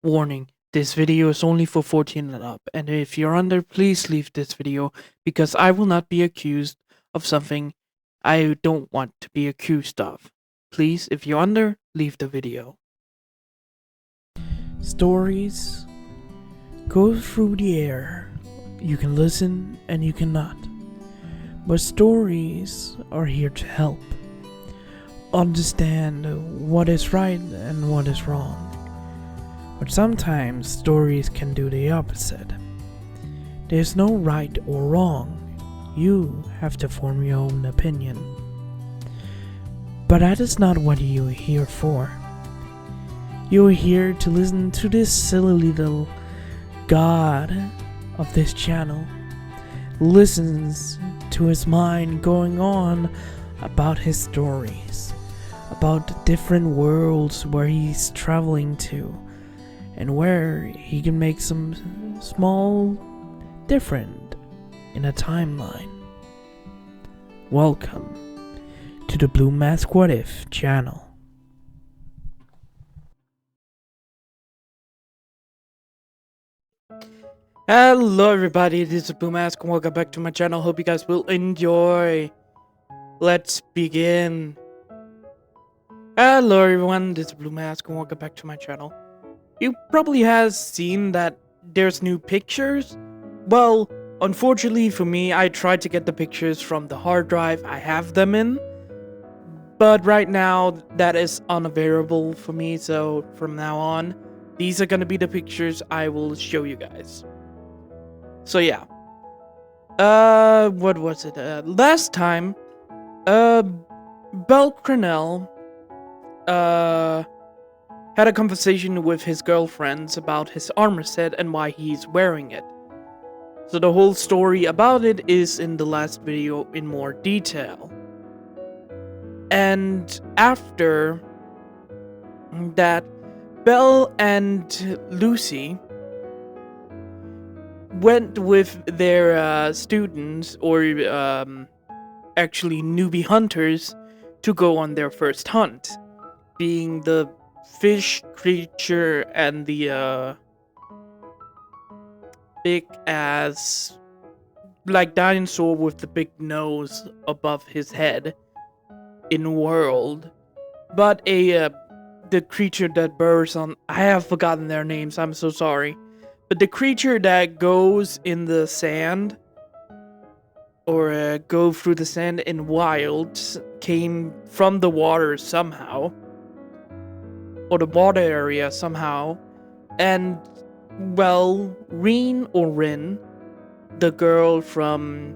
Warning, this video is only for 14 and up, and if you're under, please leave this video because I will not be accused of something I don't want to be accused of. Please, if you're under, leave the video. Stories go through the air. You can listen and you cannot. But stories are here to help. Understand what is right and what is wrong. But sometimes stories can do the opposite. There's no right or wrong. You have to form your own opinion. But that is not what you're here for. You're here to listen to this silly little god of this channel. Listens to his mind going on about his stories, about the different worlds where he's traveling to, and where he can make some small different in a timeline. Welcome to the Blue Mask What If channel. Hello everybody, this is Blue Mask and welcome back to my channel. Hope you guys will enjoy. Let's begin. Hello everyone, this is Blue Mask and welcome back to my channel. You probably has seen that there's new pictures. Well, unfortunately for me, I tried to get the pictures from the hard drive I have them in. But right now, that is unavailable for me, so from now on, these are gonna be the pictures I will show you guys. So yeah. What was it? Last time, cranel, had a conversation with his girlfriends about his armor set and why he's wearing it. So the whole story about it is in the last video in more detail. And after that, Belle and Lucy went with their students, or actually newbie hunters, to go on their first hunt, being the fish creature and the big ass like dinosaur with the big nose above his head in world, but the creature that burrows on, I have forgotten their names, I'm so sorry. But the creature that goes in the sand, or go through the sand in wilds, came from the water somehow, or the water area somehow, and, well, Rin, the girl from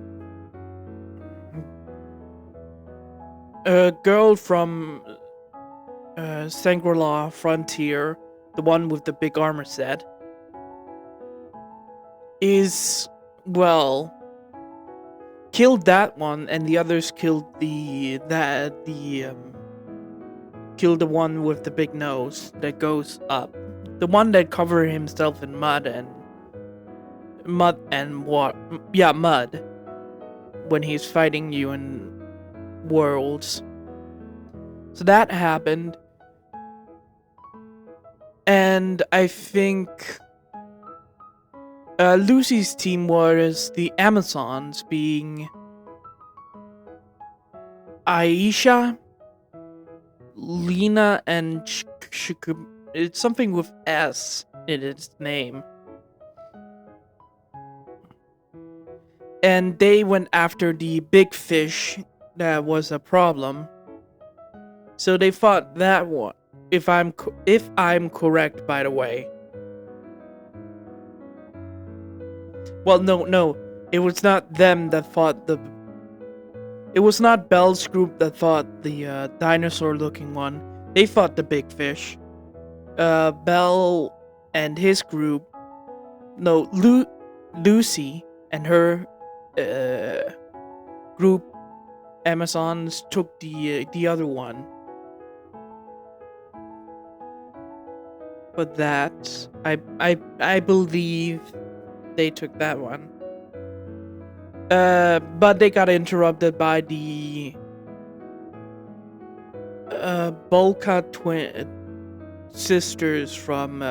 Shangri-La Frontier, the one with the big armor set, is, well, killed that one, and the others killed killed the one with the big nose that goes up, the one that covered himself in mud when he's fighting you in worlds. So that happened, and I think Lucy's team was the Amazons, being Aisha, Lena, and it's something with S in its name. And they went after the big fish that was a problem. So they fought that one, if I'm correct, by the way. Well, no, it was not them that fought it was not Belle's group that fought the dinosaur-looking one. They fought the big fish. Belle and his group, no, Lucy and her group, Amazons, took the other one. But that, I believe they took that one. But they got interrupted by the Bulka twin sisters from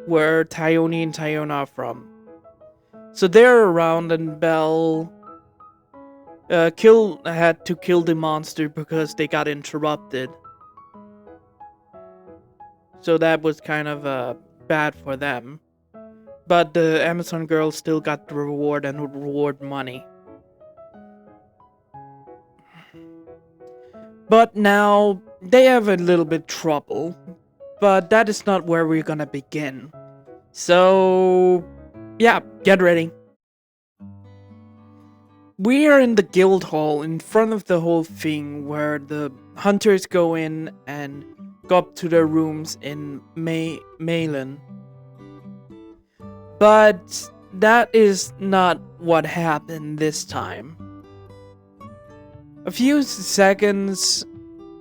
where Tyone and Tyona are from. So they're around, and Belle had to kill the monster because they got interrupted. So that was kind of bad for them. But the Amazon girl still got the reward and reward money. But now they have a little bit trouble. But that is not where we're gonna begin. So yeah, get ready. We are in the guild hall in front of the whole thing where the hunters go in and go up to their rooms in Malin. But that is not what happened this time. A few seconds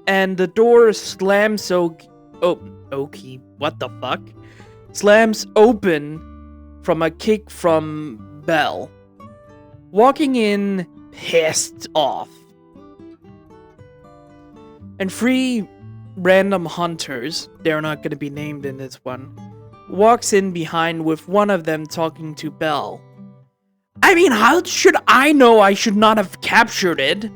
and the door slams what the fuck? Slams open from a kick from Belle. Walking in, pissed off. And 3 random hunters, they're not gonna be named in this one, walks in behind with one of them talking to Belle. I mean, how should I know I should not have captured it?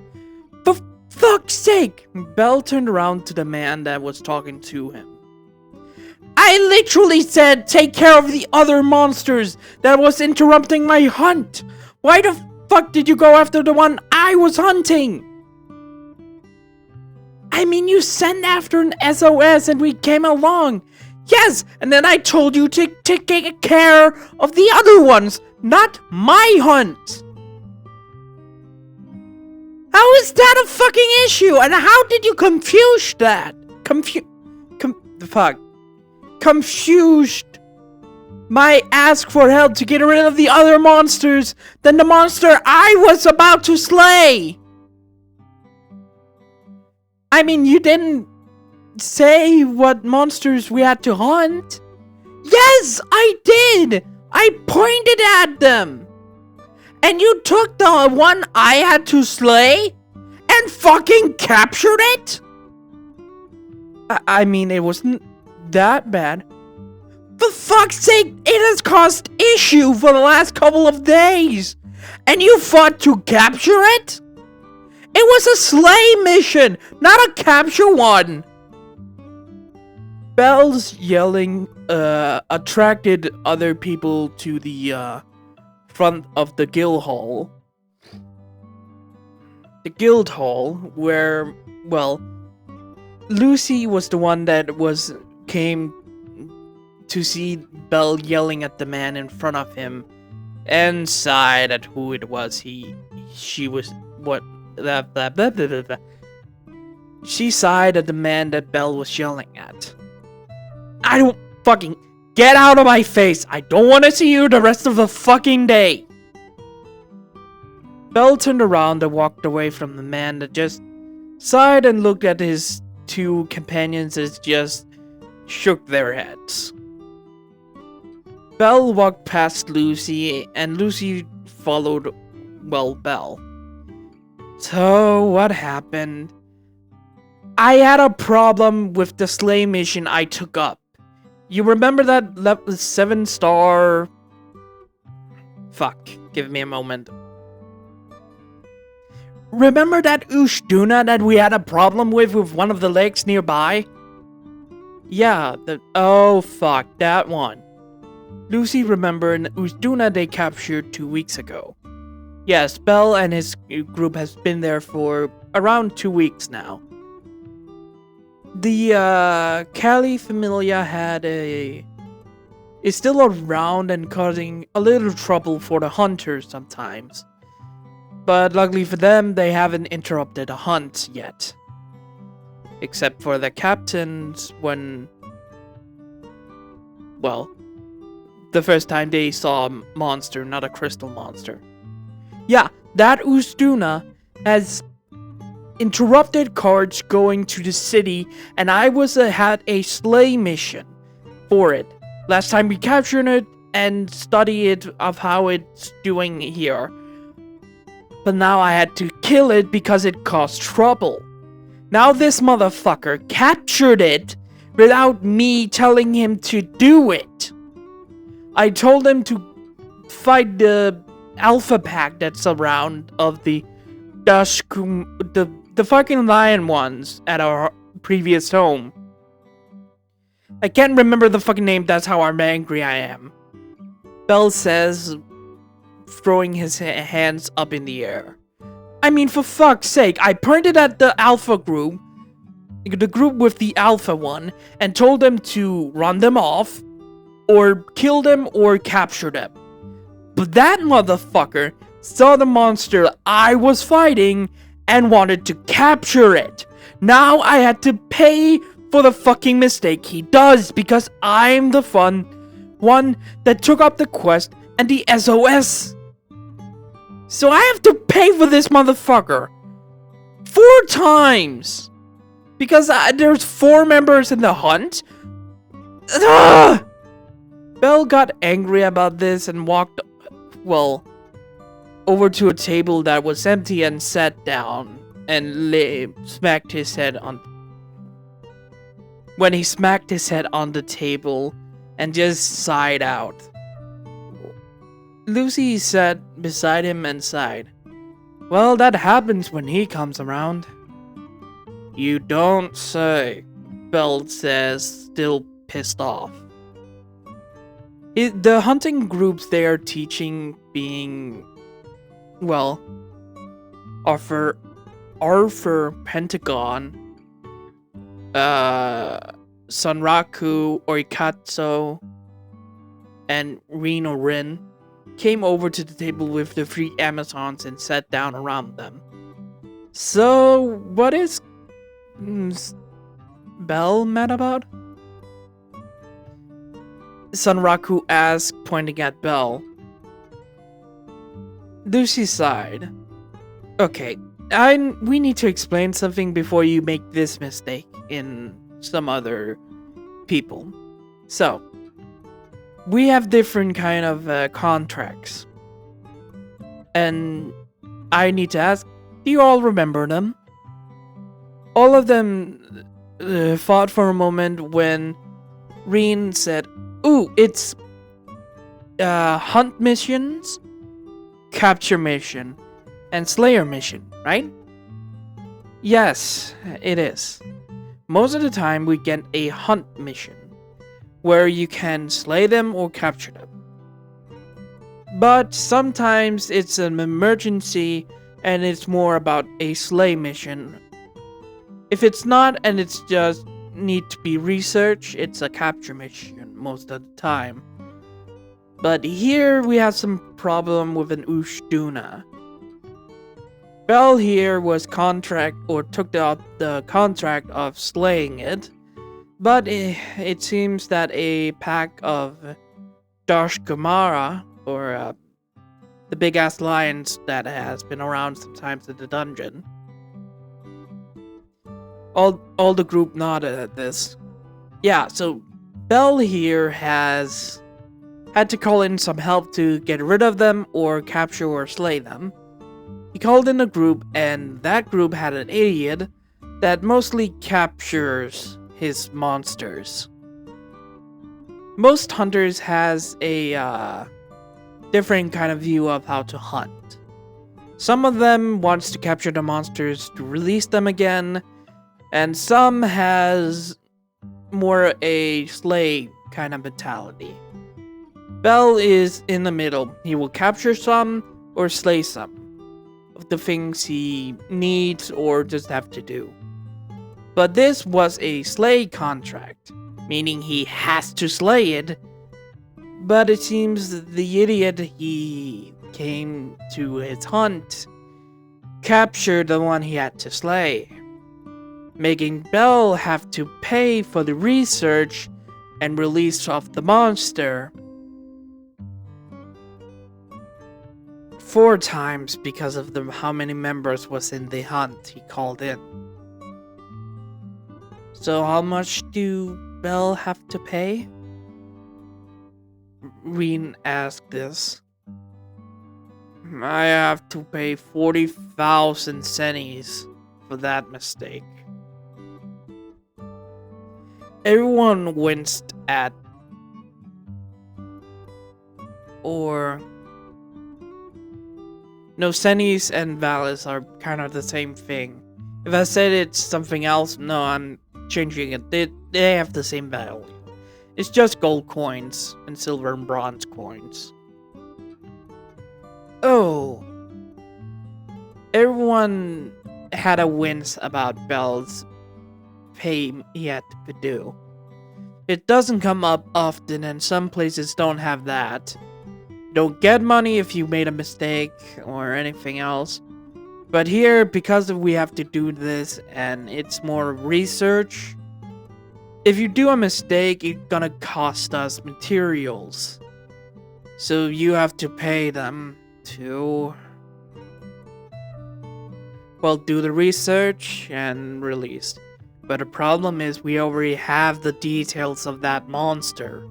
For fuck's sake! Belle turned around to the man that was talking to him. I literally said take care of the other monsters that was interrupting my hunt! Why the fuck did you go after the one I was hunting? I mean, you sent after an SOS and we came along. Yes, and then I told you to take care of the other ones, not my hunt. How is that a fucking issue? And how did you confuse that? Confused my ask for help to get rid of the other monsters than the monster I was about to slay. I mean, you didn't say what monsters we had to hunt. Yes, I did. I pointed at them. And you took the one I had to slay and fucking captured it? I mean, it wasn't that bad. For fuck's sake, it has caused issue for the last couple of days. And you fought to capture it? It was a slay mission, not a capture one. Belle's yelling attracted other people to the front of the guild hall. The guild hall where, well, Lucy was the one that came to see Belle yelling at the man in front of him and sighed at who it was. She sighed at the man that Belle was yelling at. I don't fucking get out of my face. I don't want to see you the rest of the fucking day. Belle turned around and walked away from the man that just sighed and looked at his 2 companions as just shook their heads. Belle walked past Lucy, and Lucy followed, well, Belle. So, what happened? I had a problem with the slay mission I took up. You remember that 7-star... Fuck, give me a moment. Remember that Ushduna that we had a problem with one of the lakes nearby? Yeah, oh fuck, that one. Lucy remembered Ushduna they captured 2 weeks ago. Yes, Belle and his group has been there for around 2 weeks now. The Cali Familia is still around and causing a little trouble for the hunters sometimes. But luckily for them, they haven't interrupted a hunt yet. Except for the captains when... well, the first time they saw a monster, not a crystal monster. Yeah, that Ushduna has interrupted carts going to the city, and I had a slay mission for it. Last time we captured it and studied it of how it's doing here. But now I had to kill it because it caused trouble. Now this motherfucker captured it without me telling him to do it. I told them to fight the alpha pack that's around of the the fucking lion ones at our previous home. I can't remember the fucking name, that's how angry I am. Bell says, throwing his hands up in the air. I mean, for fuck's sake, I pointed at the alpha group, the group with the alpha one, and told them to run them off, or kill them, or capture them. But that motherfucker saw the monster I was fighting and wanted to capture it. Now I had to pay for the fucking mistake he does because I'm the one that took up the quest and the SOS. So I have to pay for this motherfucker 4 times because there's 4 members in the hunt. Ugh! Belle got angry about this and walked, well, over to a table that was empty and sat down and smacked his head on. When he smacked his head on the table and just sighed out. Lucy sat beside him and sighed. Well, that happens when he comes around. You don't say, Belle says, still pissed off. The hunting groups they are teaching being, well, Arthur Pentagon, Sanraku, Oikatsu, and Reno Rin came over to the table with the 3 Amazons and sat down around them. So, what is Belle mad about? Sanraku asked, pointing at Belle. Lucy sighed. Okay, we need to explain something before you make this mistake in some other people. So, we have different kind of contracts. And I need to ask, do you all remember them? All of them fought for a moment when Reen said, ooh, it's hunt missions, capture mission, and slayer mission, right? Yes, it is. Most of the time we get a hunt mission, where you can slay them or capture them. But sometimes it's an emergency and it's more about a slay mission. If it's not and it's just need to be researched, it's a capture mission most of the time. But here we have some problem with an Ushduna. Bell here was took the contract of slaying it, but it seems that a pack of Dashkamara, or the big ass lions that has been around sometimes in the dungeon. All the group nodded at this. Yeah, so Bell here has had to call in some help to get rid of them or capture or slay them. He called in a group, and that group had an idiot that mostly captures his monsters. Most hunters has a different kind of view of how to hunt. Some of them wants to capture the monsters to release them again, and some has more a slay kind of mentality. Bell is in the middle. He will capture some or slay some of the things he needs or just have to do. But this was a slay contract, meaning he has to slay it, but it seems the idiot he came to his hunt captured the one he had to slay, making Bell have to pay for the research and release of the monster 4 times because of how many members was in the hunt he called in. So how much do Bell have to pay? Reen asked this. I have to pay 40,000 sennies for that mistake. Everyone winced at or... No, Senis and Valis are kind of the same thing. If I said it's something else, no, I'm changing it. They have the same value. It's just gold coins and silver and bronze coins. Oh. Everyone had a wince about Bell's pay yet to do. It doesn't come up often, and some places don't have that. You don't get money if you made a mistake or anything else. But here, because we have to do this and it's more research, if you do a mistake, it's gonna cost us materials. So you have to pay them to, well, do the research and release. But the problem is we already have the details of that monster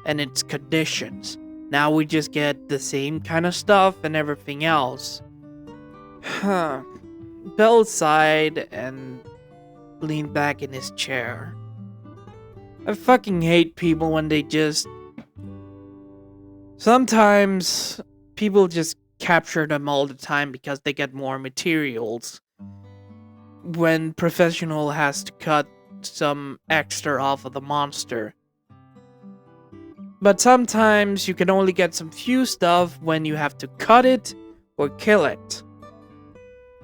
and its conditions. Now we just get the same kind of stuff and everything else. Huh. Bell sighed and leaned back in his chair. I fucking hate people when they just... Sometimes people just capture them all the time because they get more materials. When professional has to cut some extra off of the monster. But sometimes you can only get some few stuff when you have to cut it or kill it.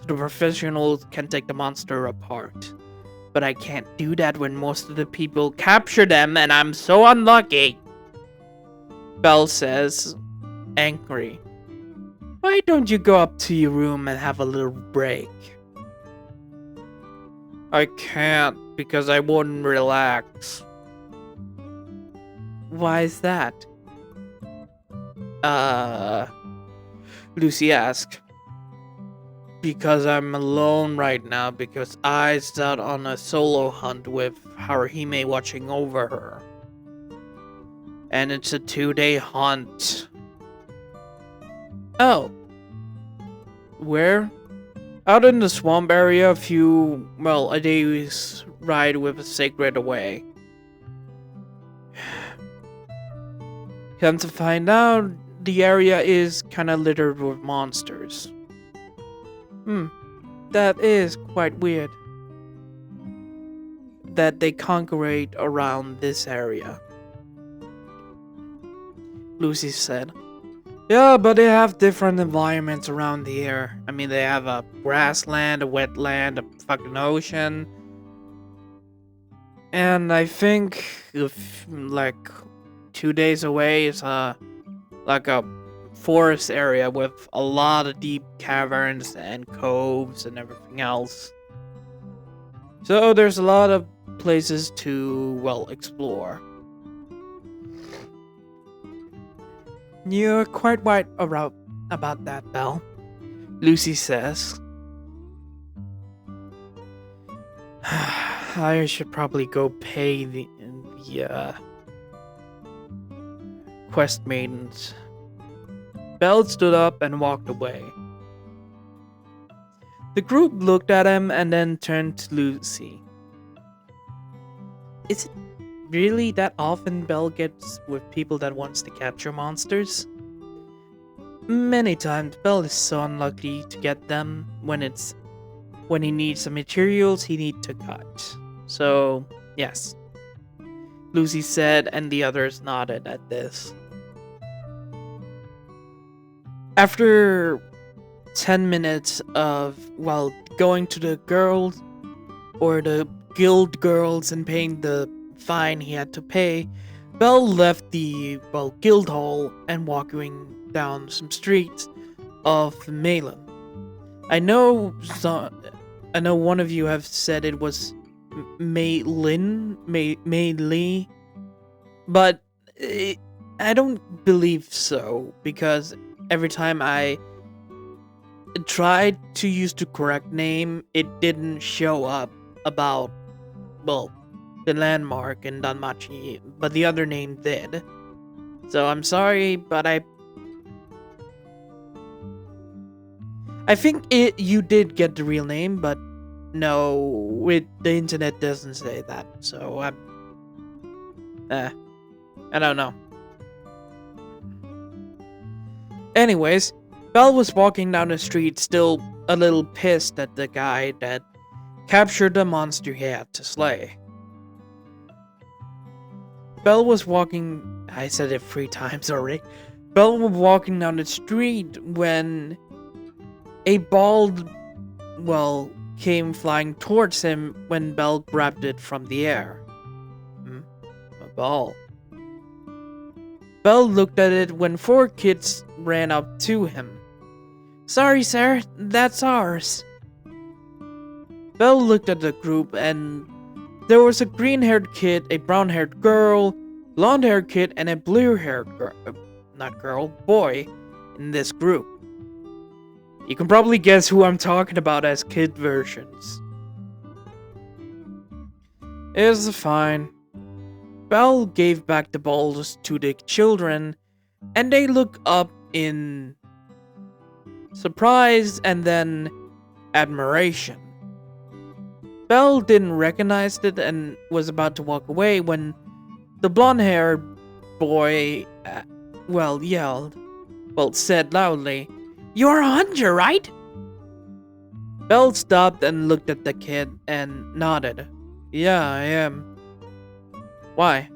The professionals can take the monster apart. But I can't do that when most of the people capture them and I'm so unlucky. Bell says, angry. Why don't you go up to your room and have a little break? I can't because I wouldn't relax. Why is that? Lucy asked. Because I'm alone right now because I's out on a solo hunt with Haruhime watching over her. And it's a 2-day hunt. Oh. Where? Out in the swamp area, a day's ride with a sacred away. Come to find out, the area is kinda littered with monsters. That is quite weird. That they congregate around this area. Lucy said. Yeah, but they have different environments around here. I mean, they have a grassland, a wetland, a fucking ocean. And I think, if, 2 days away is like a forest area with a lot of deep caverns and coves and everything else. So there's a lot of places to, explore. You're quite right about that, Belle, Lucy says. I should probably go pay the quest maidens. Belle stood up and walked away. The group looked at him and then turned to Lucy. Is it really that often Belle gets with people that wants to capture monsters? Many times Belle is so unlucky to get them when he needs some materials he needs to cut. So, yes. Lucy said, and the others nodded at this. After 10 minutes of, going to the girls, or the guild girls and paying the fine he had to pay, Belle left the, guild hall and walking down some streets of Malin. I know one of you have said it was Maylin, but I don't believe so, because every time I tried to use the correct name, it didn't show up about, the landmark in Danmachi, but the other name did. So I'm sorry, but I think you did get the real name, but no, the internet doesn't say that, so I don't know. Anyways, Belle was walking down the street, still a little pissed at the guy that captured the monster he had to slay. Belle was walking... I said it 3 times already. Belle was walking down the street when a ball, came flying towards him when Belle grabbed it from the air. A ball. Belle looked at it when 4 kids ran up to him. "Sorry, sir, that's ours." Belle looked at the group and there was a green-haired kid, a brown-haired girl, blonde-haired kid, and a blue-haired boy in this group. You can probably guess who I'm talking about as kid versions. It's fine. Belle gave back the balls to the children, and they looked up in surprise and then admiration. Belle didn't recognize it and was about to walk away when the blonde-haired boy, said loudly, "You're a hunter, right?" Belle stopped and looked at the kid and nodded. "Yeah, I am." "Why?"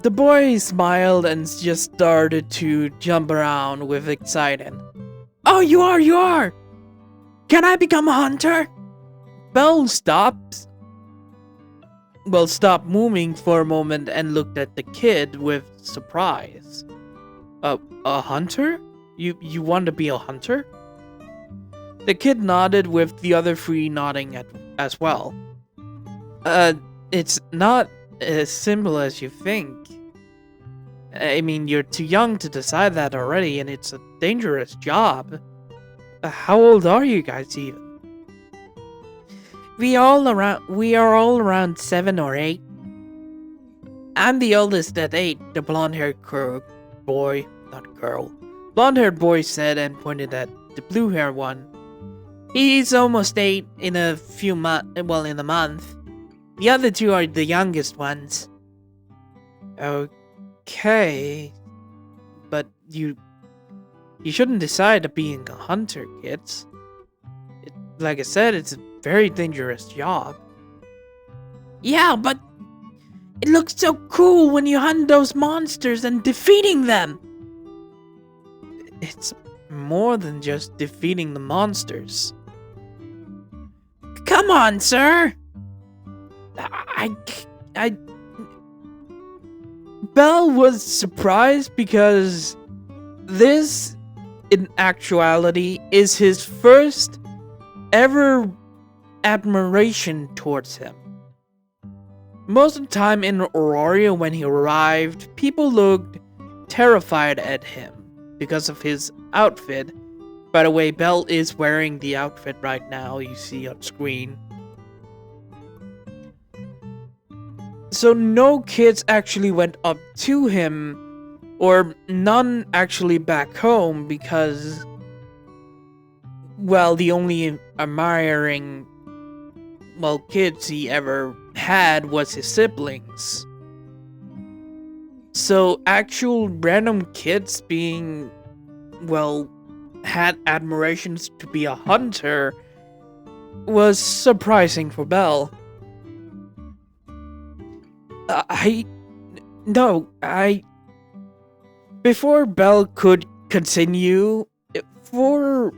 The boy smiled and just started to jump around with excitement. "Oh, you are! Can I become a hunter?" Belle stopped moving for a moment and looked at the kid with surprise. A hunter? You want to be a hunter?" The kid nodded, with the other 3 nodding as well. It's not as simple as you think. I mean, you're too young to decide that already, and it's a dangerous job. How old are you guys even? We are all around 7 or 8. I'm the oldest at 8, the blonde-haired boy, not girl. Blonde-haired boy said and pointed at the blue-haired one. He's almost 8 in a month. The other 2 are the youngest ones. Okay, but you shouldn't decide to being a hunter, kids. Like I said, it's a very dangerous job. Yeah, but it looks so cool when you hunt those monsters and defeating them. It's more than just defeating the monsters. Come on, sir. Belle was surprised because this, in actuality, is his first ever admiration towards him. Most of the time in Aurora when he arrived, people looked terrified at him because of his outfit. By the way, Belle is wearing the outfit right now, you see on screen. So no kids actually went up to him, or none actually back home, because, the only admiring, kids he ever had was his siblings. So actual random kids being, had admirations to be a hunter was surprising for Belle. Before Belle could continue, 4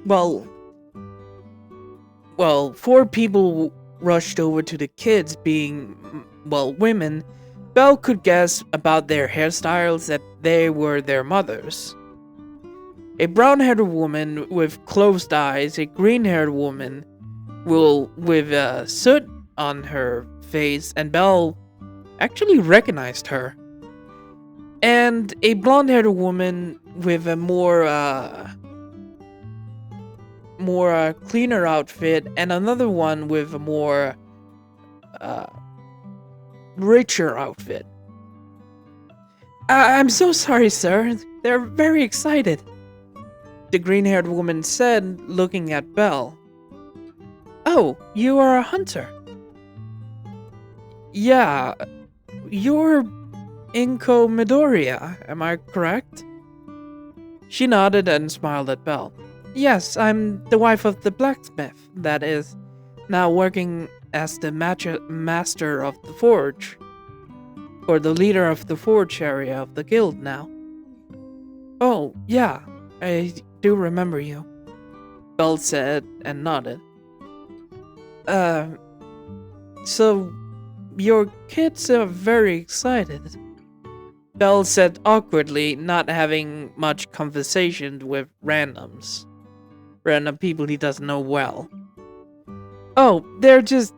people rushed over to the kids, being, women. Belle could guess about their hairstyles that they were their mothers. A brown-haired woman with closed eyes, a green-haired woman with soot on her face, and Belle actually recognized her. And a blonde-haired woman with a more cleaner outfit, and another one with a more richer outfit. I'm so sorry, sir. They're very excited, the green-haired woman said, looking at Belle. Oh, you are a hunter. Yeah, you're Inko Midoriya, am I correct? She nodded and smiled at Belle. Yes, I'm the wife of the blacksmith, that is, now working as the master of the forge. Or the leader of the forge area of the guild now. Oh, yeah, I do remember you, Belle said and nodded. So your kids are very excited, Belle said awkwardly, not having much conversation with random people he doesn't know well. Oh, they're just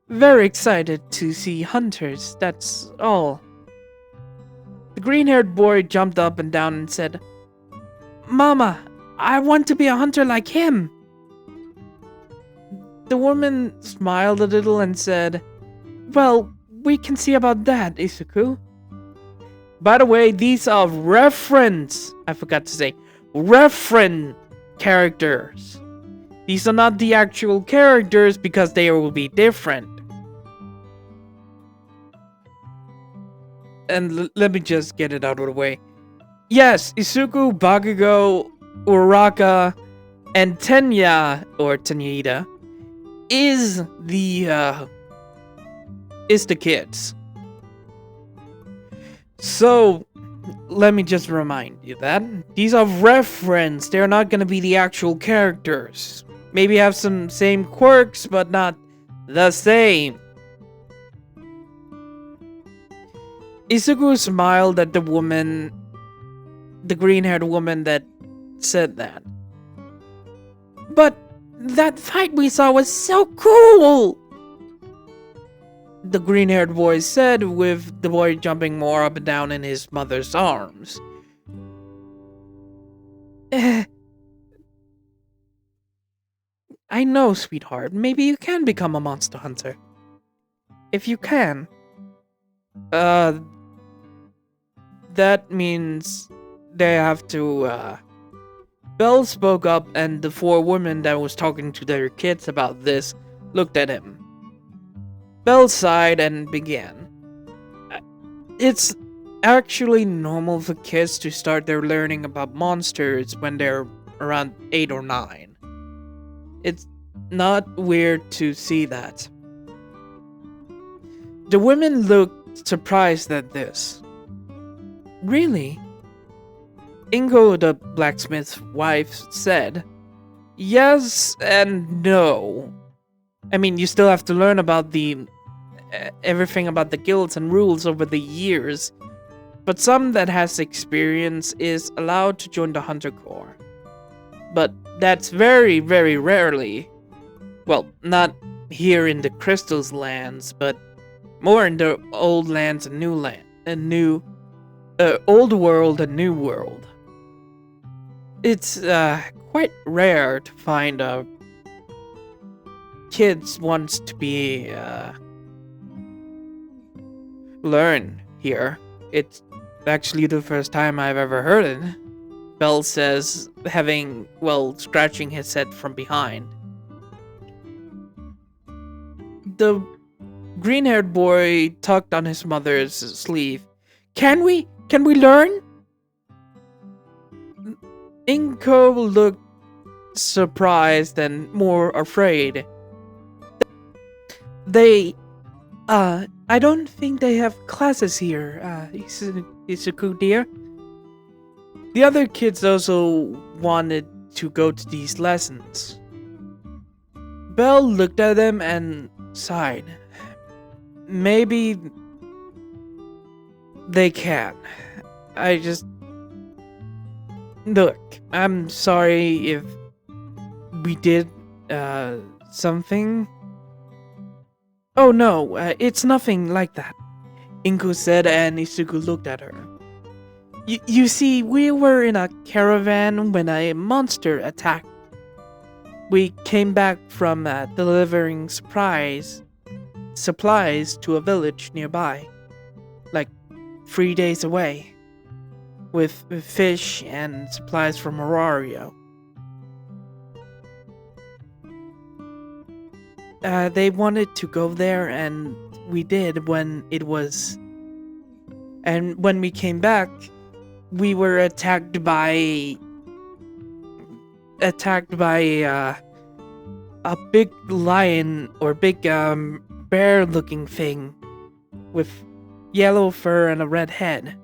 very excited to see hunters, that's all. The green-haired boy jumped up and down and said, Mama, I want to be a hunter like him. The woman smiled a little and said, Well, we can see about that, Isuku. By the way, these are reference characters. These are not the actual characters because they will be different. And let me just get it out of the way. Yes, Isuku, Bakugo, Uraka, and Tenya, or Tenyida, is the kids. So, let me just remind you that these are reference. They're not gonna be the actual characters. Maybe have some same quirks, but not the same. Isuku smiled at the green-haired woman that said that. But that fight we saw was so cool! The green-haired boy said, with the boy jumping more up and down in his mother's arms. I know, sweetheart. Maybe you can become a monster hunter. If you can. That means they have to, Belle spoke up, and the four women that was talking to their kids about this looked at him. Belle sighed and began. It's actually normal for kids to start their learning about monsters when they're around 8 or 9. It's not weird to see that. The women looked surprised at this. Really? Ingo, the blacksmith's wife, said, Yes and no. I mean, you still have to learn about everything about the guilds and rules over the years, but some that has experience is allowed to join the Hunter Corps. But that's very, very rarely. Well, not here in the Crystals lands, but more in the old lands and old world and new world. It's quite rare to find kids wants to be learn here. It's actually the first time I've ever heard it, Belle says, scratching his head from behind. The green-haired boy tugged on his mother's sleeve. Can we learn? Inko looked surprised and more afraid. I don't think they have classes here, Isuku dear. The other kids also wanted to go to these lessons. Belle looked at them and sighed. Maybe they can. Look, I'm sorry if we did, something. Oh no, it's nothing like that, Inko said, and Isuku looked at her. You see, we were in a caravan when a monster attacked. We came back from delivering supplies to a village nearby, like 3 days away, with fish and supplies from Horario. They wanted to go there, and we did when it was And when we came back, we were attacked by a big lion or big bear looking thing with yellow fur and a red head.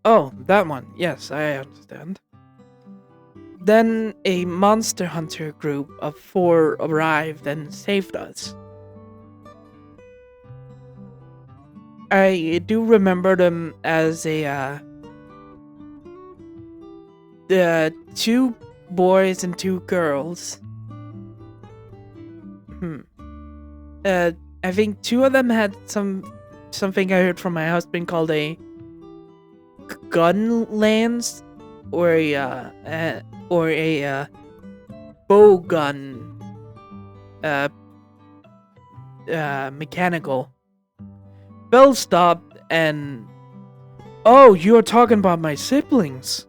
Oh, that one. Yes, I understand. Then a monster hunter group of 4 arrived and saved us. I do remember them as the 2 boys and 2 girls. I think 2 of them had something I heard from my husband called a gun lance or a bow gun mechanical. Belle stopped and, "Oh, you're talking about my siblings,"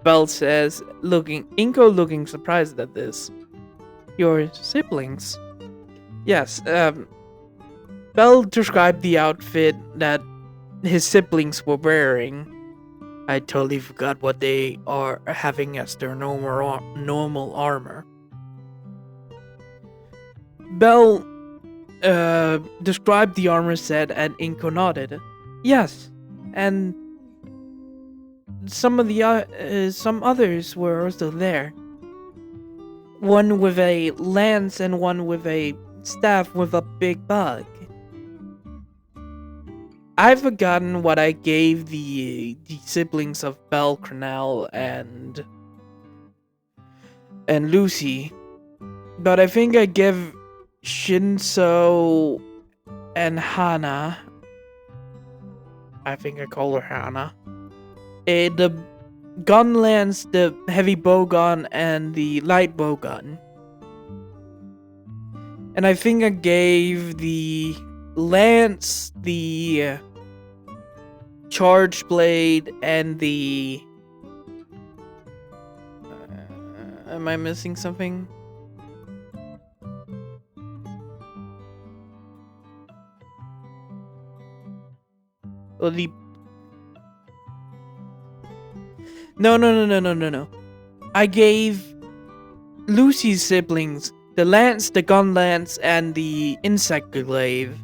Belle says, Inko looking surprised at this. "Your siblings?" Yes, Belle described the outfit that his siblings were wearing. I totally forgot what they are having as their normal armor. Belle described the armor set and Inko nodded. Yes, and some others were also there. One with a lance and one with a staff with a big bug. I've forgotten what I gave the siblings of Belle, Cranel, and Lucy, but I think I gave Shinso and Hana, I think I call her Hana, the gun lance, the heavy bow gun, and the light bow gun. And I think I gave the lance, the charge blade, and the... am I missing something? Well, the... No. I gave Lucy's siblings the lance, the gun lance, and the insect glaive.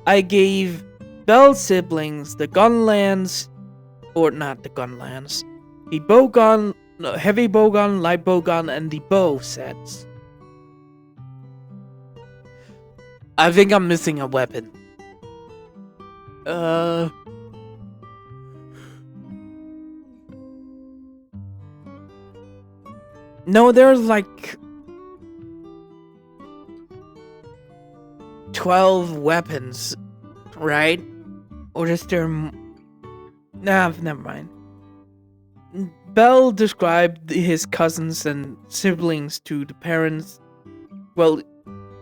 I gave Belle's siblings the gun lance, or not the gun lance, the bow gun, heavy bow gun, light bow gun, and the bow sets. I think I'm missing a weapon. No, there's like 12 weapons, right? Or is there... Nah, never mind. Belle described his cousins and siblings to the parents. Well,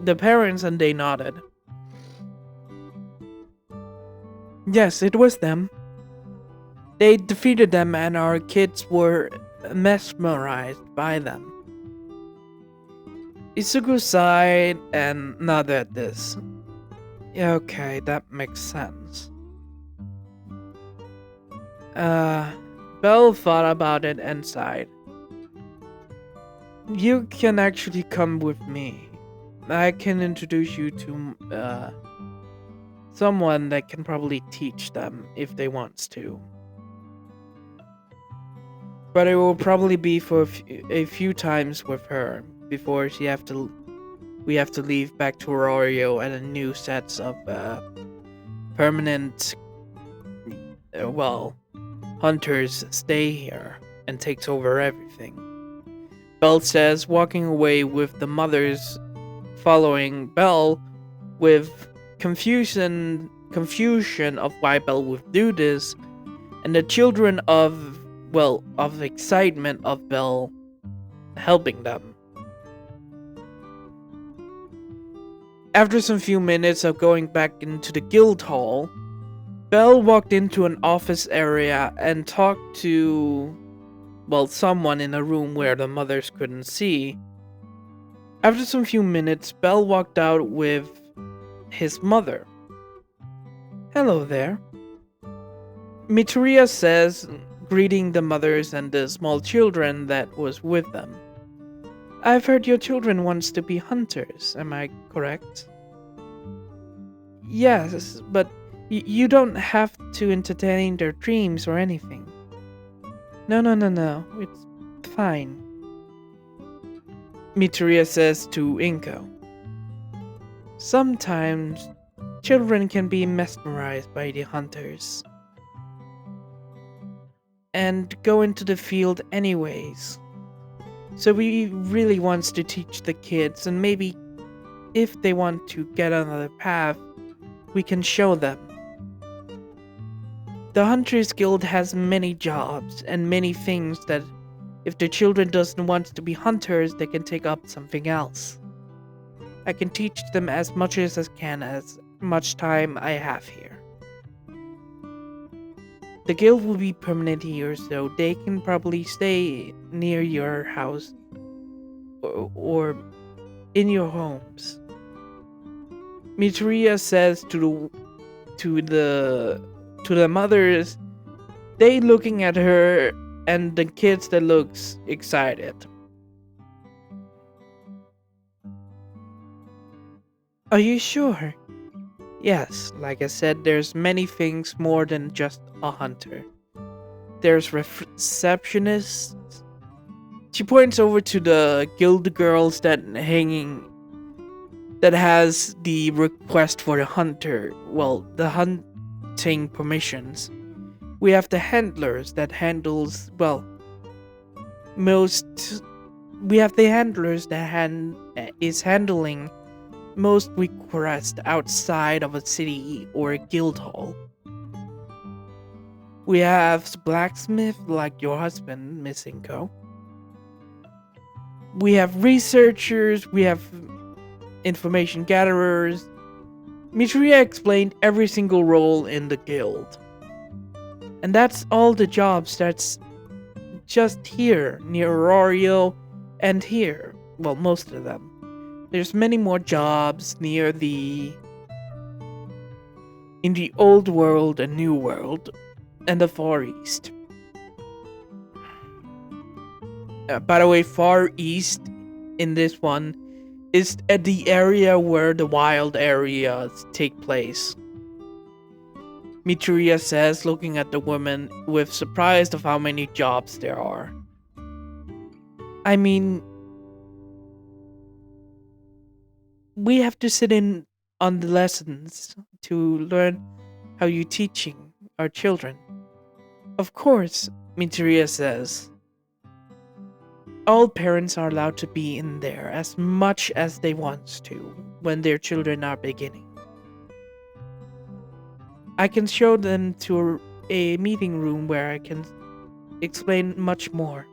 the parents, and they nodded. Yes, it was them. They defeated them and our kids were mesmerized by them. Isuku sighed and nodded at this. Yeah, okay, that makes sense. Belle thought about it and sighed. You can actually come with me. I can introduce you to someone that can probably teach them if they wants to. But it will probably be for a few times with her before we have to leave back to Aurora and a new sets of permanent hunters stay here and takes over everything. Belle says, walking away with the mothers following Belle with confusion of why Belle would do this, and the children of excitement of Belle helping them. After some few minutes of going back into the guild hall, Belle walked into an office area and talked to, someone in a room where the mothers couldn't see. After some few minutes, Belle walked out with his mother. Hello there. Mitsuria says, greeting the mothers and the small children that was with them. I've heard your children wants to be hunters, am I correct? Yes, but you don't have to entertain their dreams or anything. No, it's fine, Mitsuria says to Inko. Sometimes, children can be mesmerized by the hunters and go into the field anyways. So we really wants to teach the kids, and maybe if they want to get another path, we can show them. The Hunters Guild has many jobs and many things that if the children doesn't want to be hunters, they can take up something else. I can teach them as much as I can as much time I have here. The guild will be permanent here, so they can probably stay near your house or in your homes. Mitsuria says to the mothers, they looking at her, and the kids that looks excited. Are you sure? Yes, like I said, there's many things more than just a hunter. There's receptionists. She points over to the guild girls that has the request for the hunter, well, the hunting permissions. We have the handlers that handles, well, is handling most requests outside of a city or a guild hall. We have blacksmith like your husband, Miss Inko. We have researchers, we have information gatherers. Mitsuria explained every single role in the guild. And that's all the jobs that's just here, near Aurorio, and here. Well, most of them. There's many more jobs in the old world and new world, and the Far East. By the way, Far East in this one is at the area where the wild areas take place. Mitsuria says, looking at the woman with surprise of how many jobs there are. I mean, we have to sit in on the lessons to learn how you're teaching our children. Of course, Mitsuria says. All parents are allowed to be in there as much as they want to when their children are beginning. I can show them to a meeting room where I can explain much more.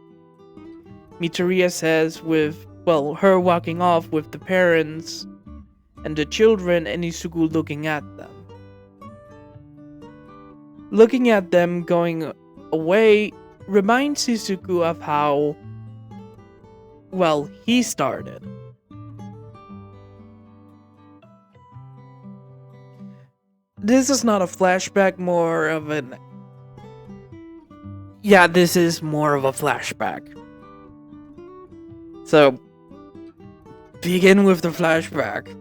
Mitsuria says with, well, her walking off with the parents and the children and Isuku looking at them. Looking at them going away reminds Isuku of how, well, he started. This is not a flashback, more of an... Yeah, this is more of a flashback. So, begin with the flashback.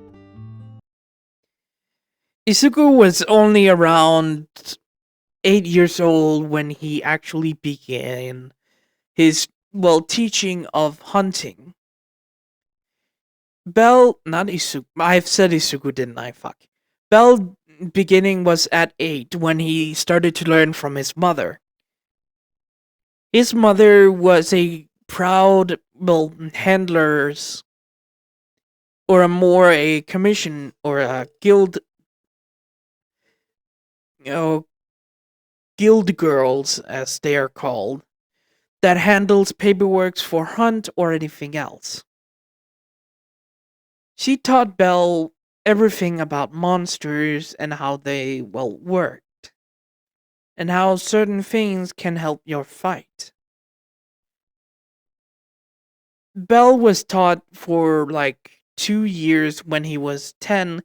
Isuku was only around 8 years old when he actually began his, well, teaching of hunting. Not Isuku, I've said Isuku, didn't I? Fuck. Bell beginning was at 8 when he started to learn from his mother. His mother was a proud, well, handlers, or a commission, or a guild, guild girls, as they are called, that handles paperwork for hunt or anything else. She taught Belle everything about monsters and how they, well, worked, and how certain things can help your fight. Belle was taught for like 2 years. When he was 10,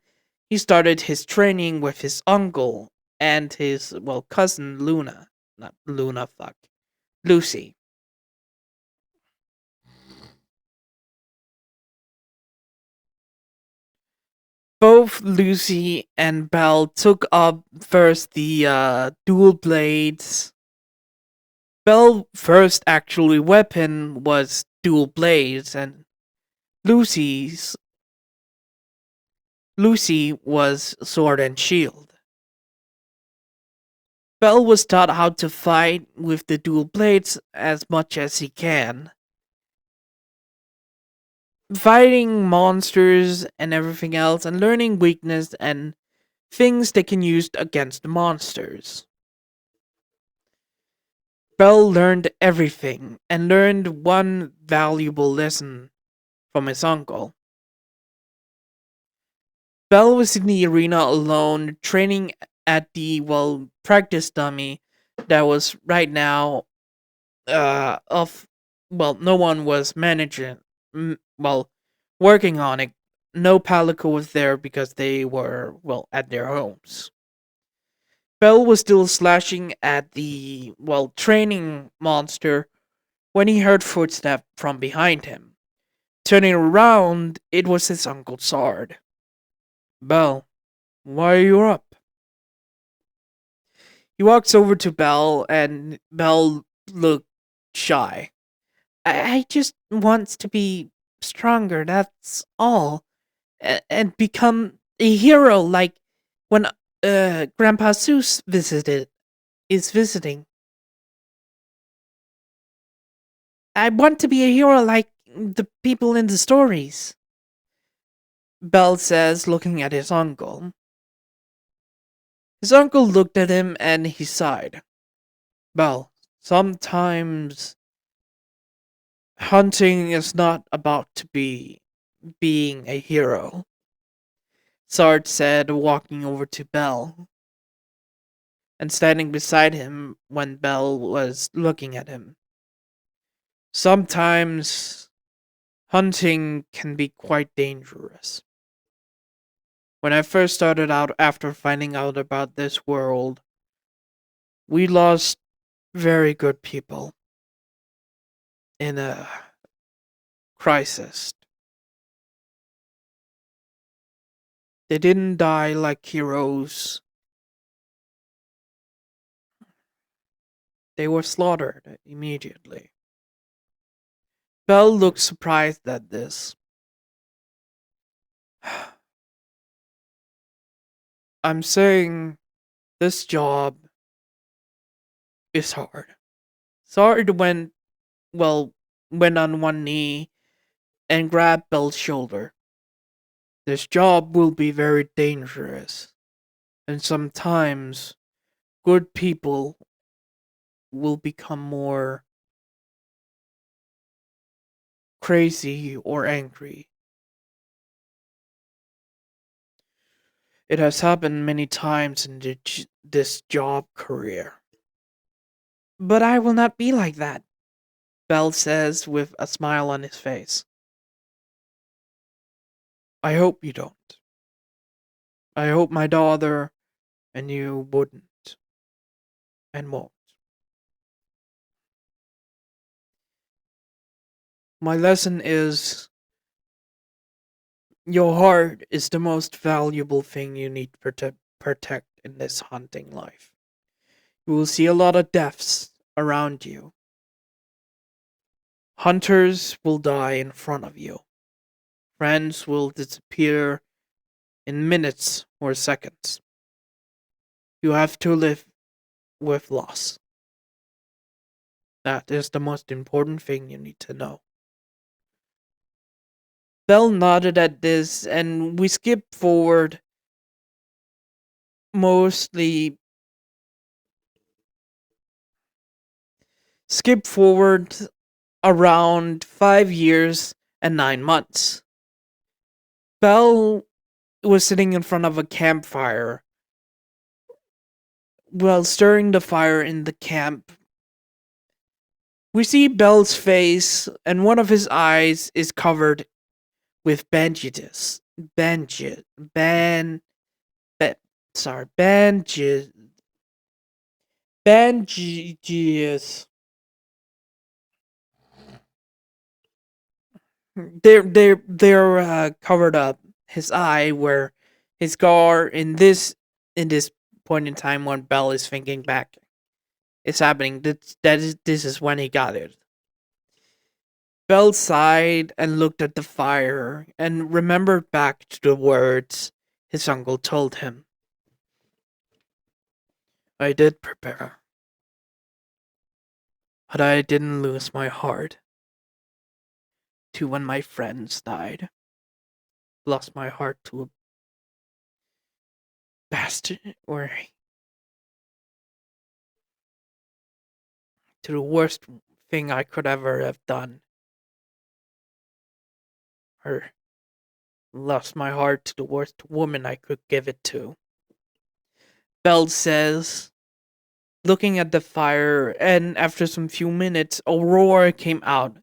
he started his training with his uncle and his, well, cousin Luna. Not Luna, fuck. Lucy. Both Lucy and Belle took up first the dual blades. Belle's first actually weapon was dual blades, and Lucy's Lucy was sword and shield. Belle was taught how to fight with the dual blades as much as he can, fighting monsters and everything else, and learning weakness and things they can use against the monsters. Belle learned everything and learned one valuable lesson from his uncle. Belle was in the arena alone, training at the, well, practice dummy that was right now of, well, no one was managing, well, working on it. No Palico was there because they were, well, at their homes. Bell was still slashing at the, well, training monster when he heard footsteps from behind him. Turning around, it was his Uncle Sard. Bell, why are you up? He walks over to Bell, and Bell looked shy. I just wants to be stronger, that's all. And become a hero like when Grandpa Seuss is visiting. I want to be a hero like the people in the stories. Bell says, looking at his uncle. His uncle looked at him and he sighed. Bell, sometimes hunting is not about to be being a hero, Sard said, walking over to Bell and standing beside him when Bell was looking at him. Sometimes hunting can be quite dangerous. When I first started out after finding out about this world, we lost very good people in a crisis. They didn't die like heroes. They were slaughtered immediately. Bell looked surprised at this. I'm saying this job is hard. Sard went on one knee and grabbed Bell's shoulder. This job will be very dangerous, and sometimes good people will become more crazy or angry. It has happened many times in this job career. But I will not be like that, Bell says with a smile on his face. I hope you don't. I hope my daughter and you wouldn't and won't. My lesson is your heart is the most valuable thing you need to protect in this hunting life. You will see a lot of deaths around you. Hunters will die in front of you. Friends will disappear in minutes or seconds. You have to live with loss. That is the most important thing you need to know. Bell nodded at this, and we skip forward mostly. Skip forward around 5 years and 9 months. Bell was sitting in front of a campfire. While stirring the fire in the camp, we see Bell's face, and one of his eyes is covered with bandages. Bandages. bandages. They're covered up. His eye, where his scar in this point in time when Bell is thinking back, it's happening. This is when he got it. Bell sighed and looked at the fire and remembered back to the words his uncle told him. I did prepare, but I didn't lose my heart to when my friends died. Lost my heart to a bastard or to the worst thing I could ever have done. Or lost my heart to the worst woman I could give it to. Bell says, looking at the fire, and after some few minutes, Aurora came out,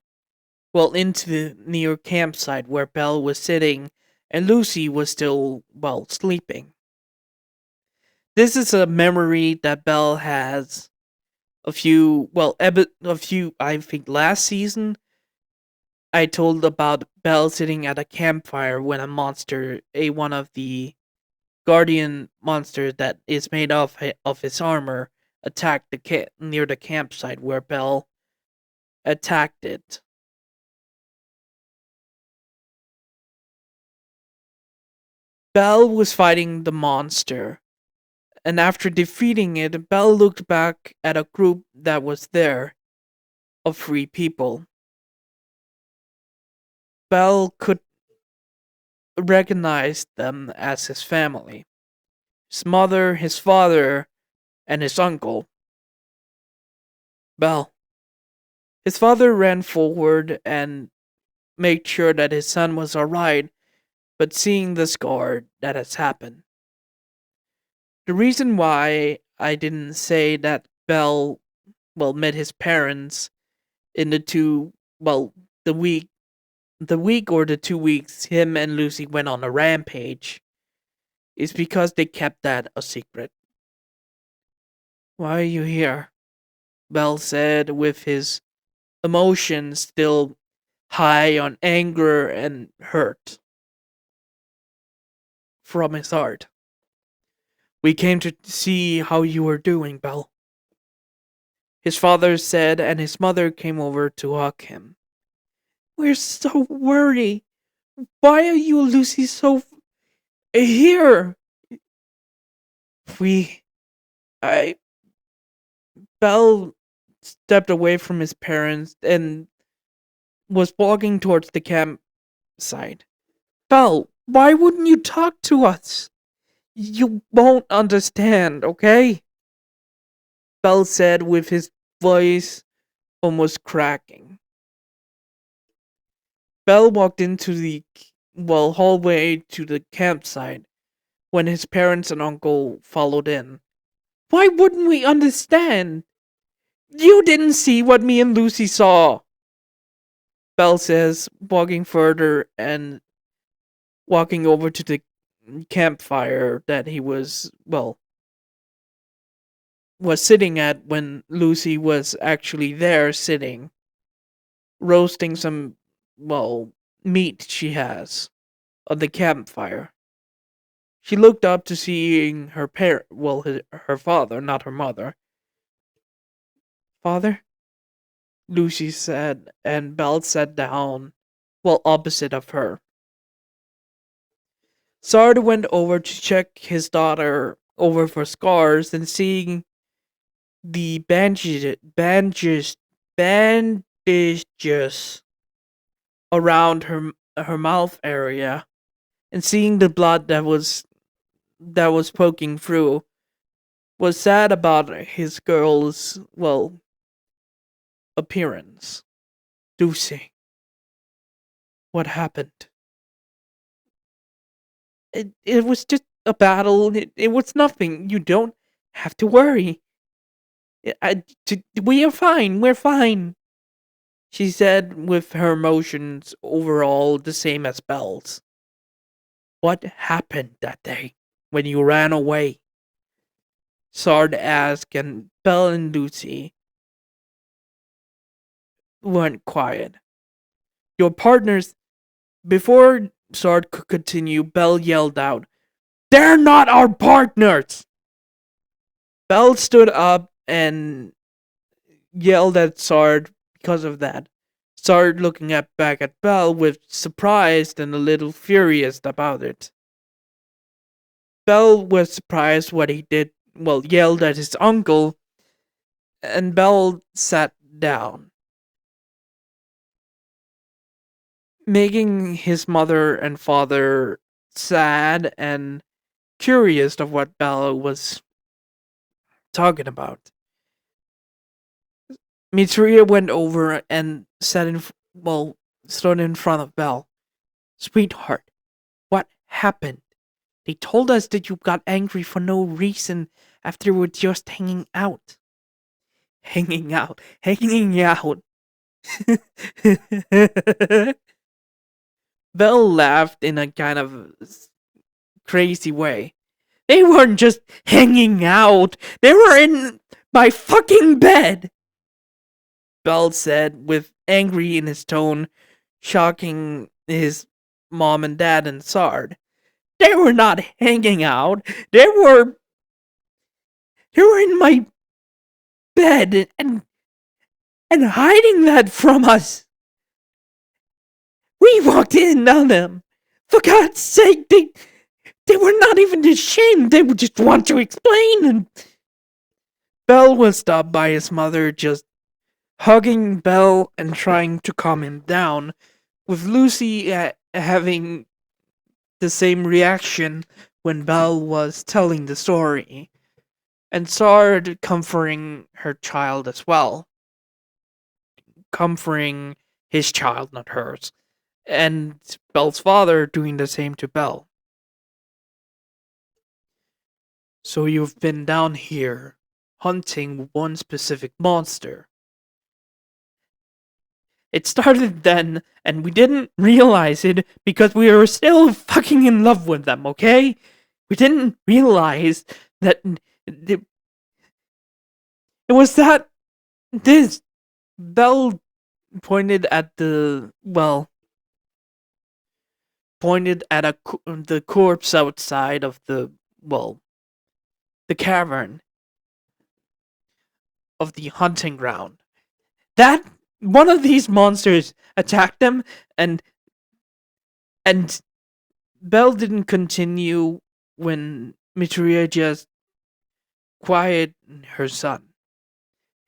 well, into the near campsite where Belle was sitting and Lucy was still, well, sleeping. This is a memory that Belle has I think last season, I told about Belle sitting at a campfire when one of the guardian monsters that is made of his armor, attacked the near the campsite where Belle attacked it. Belle was fighting the monster, and after defeating it, Belle looked back at a group that was there of 3 people. Belle could recognize them as his family: his mother, his father, and his uncle. Belle. His father ran forward and made sure that his son was alright, but seeing the scar that has happened. The reason why I didn't say that Belle, met his parents in well, the week, the week or the 2 weeks him and Lucy went on a rampage is because they kept that a secret. Why are you here? Belle said with his emotions still high on anger and hurt from his heart. We came to see how you were doing, Belle, his father said, and his mother came over to hug him. We're so worried. Why are you, Lucy, so here? We. I. Belle stepped away from his parents and was walking towards the campsite. Belle, why wouldn't you talk to us? You won't understand, okay? Belle said with his voice almost cracking. Belle walked into the hallway to the campsite when his parents and uncle followed in. Why wouldn't we understand? You didn't see what me and Lucy saw, Belle says, walking further and walking over to the campfire that he was sitting at when Lucy was actually there sitting, roasting some, meat she has on the campfire. She looked up to seeing her father, not her mother. Father? Lucy said, and Belle sat down, opposite of her. Sard went over to check his daughter over for scars, and seeing the bandages around her mouth area, and seeing the blood that was poking through, was sad about his girl's appearance. Lucy, what happened? It was just a battle. It was nothing. You don't have to worry. We are fine. We're fine. She said with her emotions overall the same as Belle's. What happened that day when you ran away? Sard asked, and Belle and Lucy went quiet. Your partners. Before Sard could continue, Belle yelled out, "They're not our partners!" Belle stood up and yelled at Sard because of that. Sard looking back at Belle with surprised and a little furious about it. Belle was surprised what he did, yelled at his uncle, and Belle sat down, making his mother and father sad and curious of what Belle was talking about. Mitsuria went over and stood in front of Belle. Sweetheart, what happened? They told us that you got angry for no reason after we were just hanging out. Hanging out. Hanging out. Belle laughed in a kind of crazy way. They weren't just hanging out. They were in my fucking bed. Belle said with angry in his tone, shocking his mom and dad and Sard. They were not hanging out. They were in my bed and hiding that from us. We walked in on them. For God's sake, they were not even ashamed. They would just want to explain. And Belle was stopped by his mother, just hugging Belle and trying to calm him down, with Lucy having the same reaction when Belle was telling the story, and Sard comforting her child as well. Comforting his child, not hers, and Belle's father doing the same to Belle. So you've been down here hunting one specific monster. It started then, and we didn't realize it because we were still fucking in love with them, okay? We didn't realize that it was that this. Belle pointed at the the corpse outside of the cavern of the hunting ground. That one of these monsters attacked them, and Belle didn't continue when Mitsuria just quieted her son.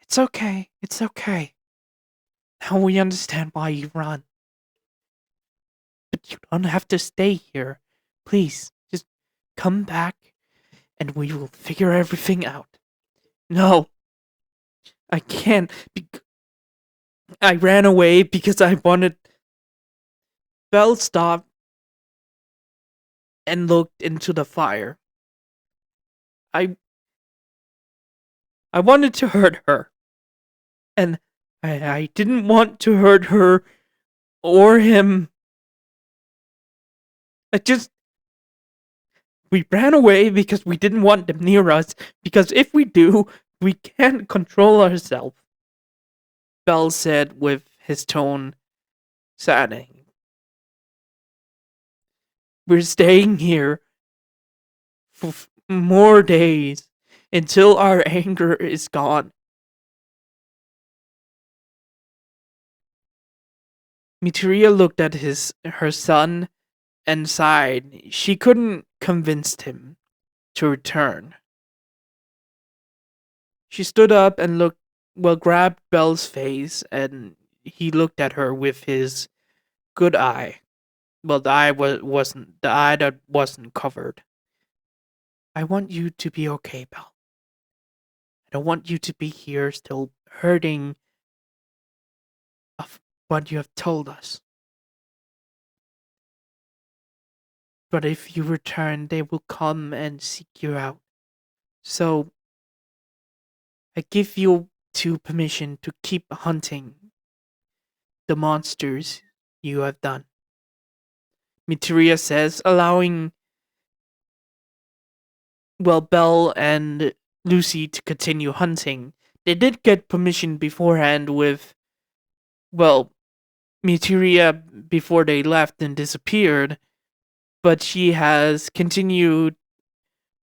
It's okay. It's okay. Now we understand why you run. But you don't have to stay here. Please, just come back and we will figure everything out. No, I can't. I ran away because I wanted. Belle stopped and looked into the fire. I wanted to hurt her. And I didn't want to hurt her or him. We ran away because we didn't want them near us, because if we do, we can't control ourselves. Belle said with his tone saddening. We're staying here for more days until our anger is gone. Mitsuria looked at her son and sighed. She couldn't convince him to return. She stood up and grabbed Belle's face, and he looked at her with his good eye. Well, the eye wasn't the eye that wasn't covered. I want you to be okay, Belle. I don't want you to be here still hurting of what you have told us. But if you return, they will come and seek you out. So, I give you two permission to keep hunting the monsters you have done. Mitsuria says, allowing Belle and Lucy to continue hunting. They did get permission beforehand with, well, Materia before they left and disappeared, but she has continued,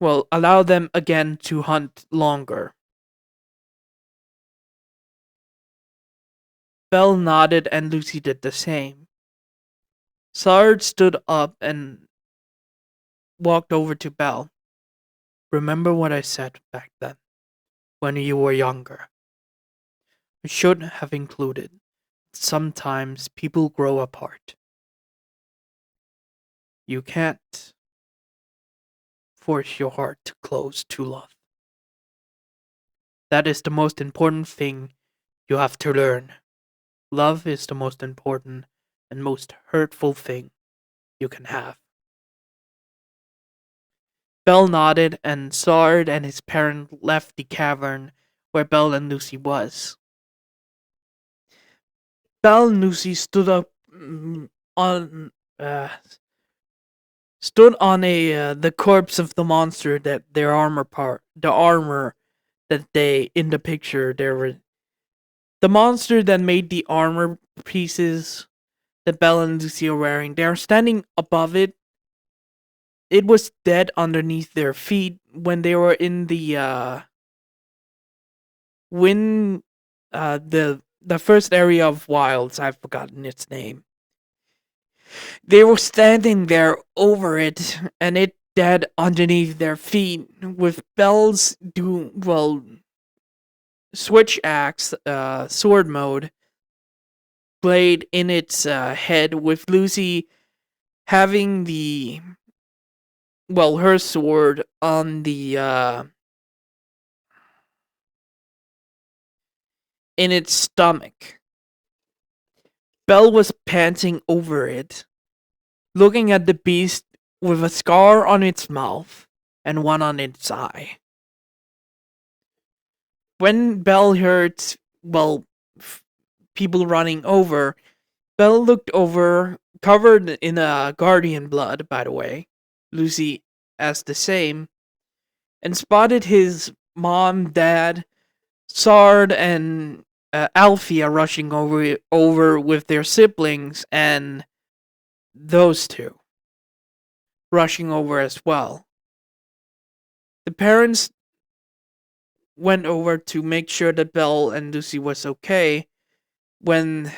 well, allow them again to hunt longer. Belle nodded and Lucy did the same. Sard stood up and walked over to Belle. Remember what I said back then, when you were younger. I should have included. Sometimes people grow apart. You can't force your heart to close to love. That is the most important thing you have to learn. Love is the most important and most hurtful thing you can have. Belle nodded, and Sard and his parent left the cavern where Belle and Lucy was. Belle and Lucy stood up on the corpse of the monster that the armor that they in the picture there were the monster that made the armor pieces that Belle and Lucy are wearing. They are standing above it. It was dead underneath their feet when they were in the the first area of wilds. I've forgotten its name. They were standing there over it, and it dead underneath their feet with Belle's switch axe sword mode blade in its head, with Lucy having her sword on the in its stomach. Belle was panting over it, looking at the beast with a scar on its mouth and one on its eye. When Belle heard, people running over, Belle looked over, covered in guardian blood, by the way. Lucy asked the same, and spotted his mom, dad, Sard, and Alfia rushing over with their siblings, and those two rushing over as well. The parents went over to make sure that Belle and Lucy was okay when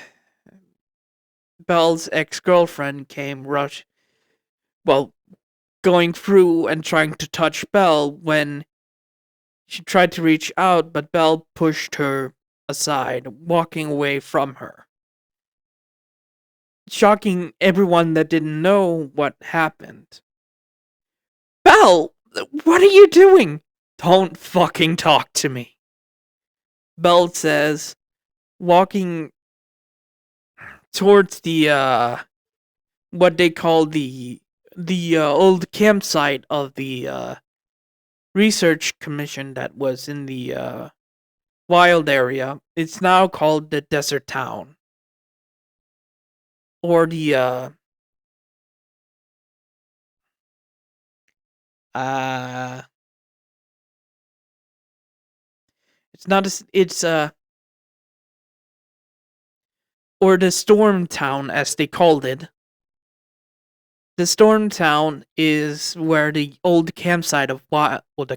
Belle's ex-girlfriend came going through and trying to touch Belle when she tried to reach out, but Belle pushed her aside, walking away from her, shocking everyone that didn't know what happened. Belle, what are you doing? Don't fucking talk to me, Belle says, walking towards the what they call the old campsite of the research commission that was in the wild area. It's now called the desert town, or the it's not a, it's or the storm town, as they called it. The storm town is where the old campsite of Wild, the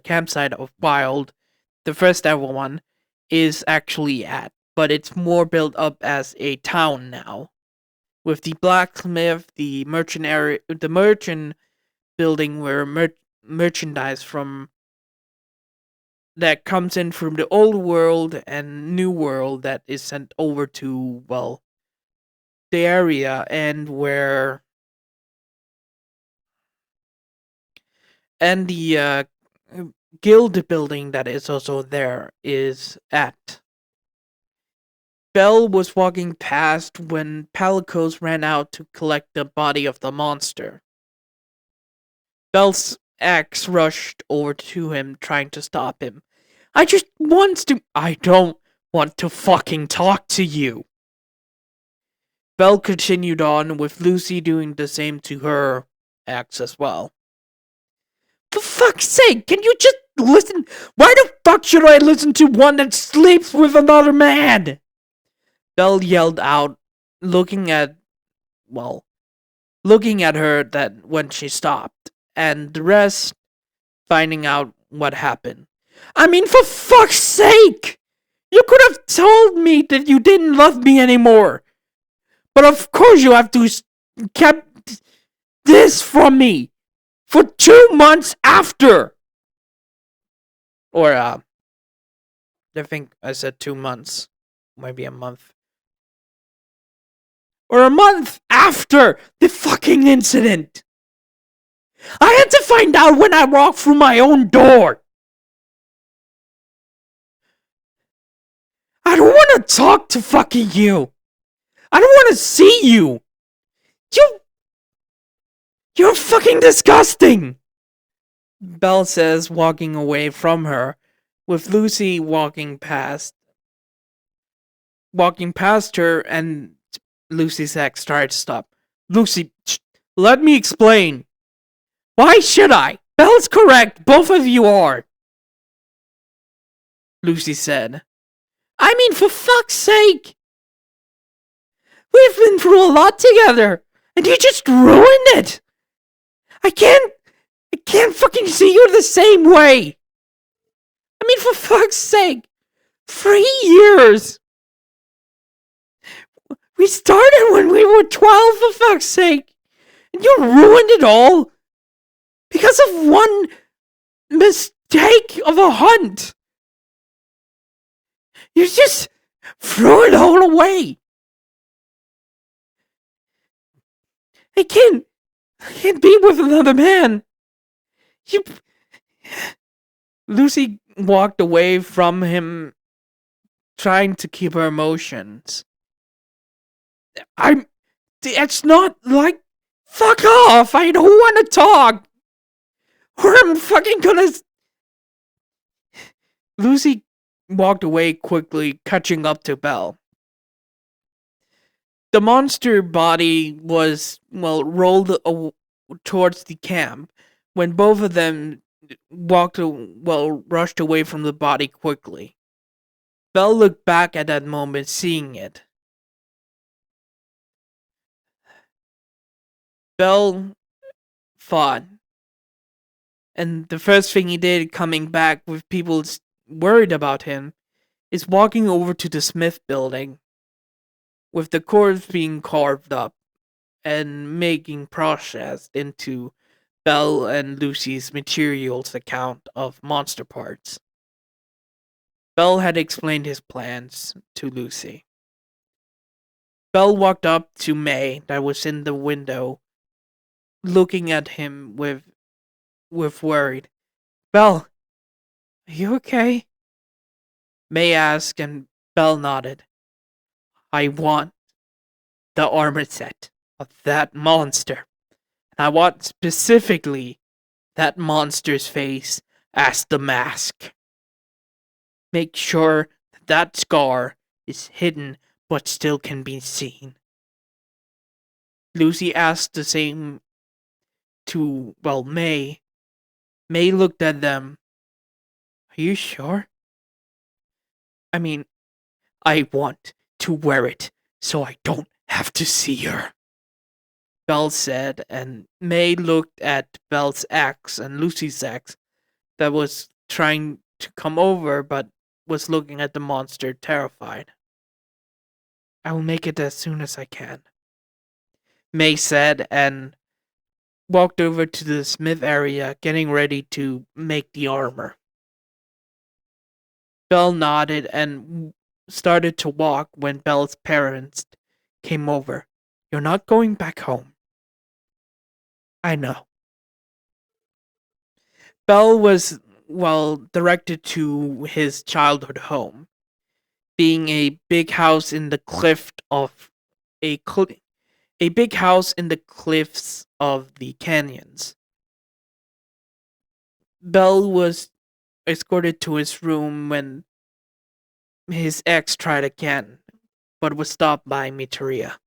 first ever one, is actually at. But it's more built up as a town now, with the blacksmith, the merchant area, the merchant building where merchandise from that comes in from the old world and new world that is sent over to the area, and the guild building that is also there is at. Belle was walking past when Palicos ran out to collect the body of the monster. Belle's ex rushed over to him, trying to stop him. I don't want to fucking talk to you. Belle continued on, with Lucy doing the same to her ex as well. For fuck's sake, can you just listen? Why the fuck should I listen to one that sleeps with another man? Belle yelled out, looking at, well, looking at her that when she stopped, and the rest finding out what happened. I mean, for fuck's sake! You could have told me that you didn't love me anymore. But of course you have to kept this from me for 2 months after. Or, I think I said 2 months. Maybe a month. Or a month after the fucking incident. I had to find out when I walked through my own door. I don't want to talk to fucking you. I don't want to see you. You're fucking disgusting. Belle says, walking away from her, with Lucy walking past her, and Lucy's ex tried to stop. Lucy, let me explain. Why should I? Belle's correct. Both of you are. Lucy said. I mean, for fuck's sake. We've been through a lot together, and you just ruined it. I can't fucking see you the same way. I mean, for fuck's sake. 3 years. We started when we were 12, for fuck's sake. And you ruined it all. Because of one mistake of a hunt. You just threw it all away. I can't be with another man. Lucy walked away from him, trying to keep her emotions. It's not like, fuck off, I don't want to talk. Or I'm fucking gonna... Lucy walked away quickly, catching up to Belle. The monster body was, rolled towards the camp when both of them rushed away from the body quickly. Belle looked back at that moment, seeing it. Belle fought. And the first thing he did, coming back with people worried about him, is walking over to the Smith building, with the corpse being carved up and making processed into Belle and Lucy's materials account of monster parts. Belle had explained his plans to Lucy. Belle walked up to May, that was in the window, looking at him with worried. Belle, are you okay? May asked, and Belle nodded. I want the armor set of that monster. And I want specifically that monster's face as the mask. Make sure that scar is hidden but still can be seen. Lucy asked the same to, May. May looked at them. Are you sure? I mean, I want to wear it so I don't have to see her. Belle said, and May looked at Belle's ex and Lucy's ex that was trying to come over but was looking at the monster terrified. I will make it as soon as I can, May said, and walked over to the Smith area, getting ready to make the armor. Belle nodded and started to walk when Belle's parents came over. You're not going back home. I know. Belle was, directed to his childhood home, being a big house in the big house in the cliffs of the canyons. Belle was escorted to his room when his ex tried again, but was stopped by Miteria.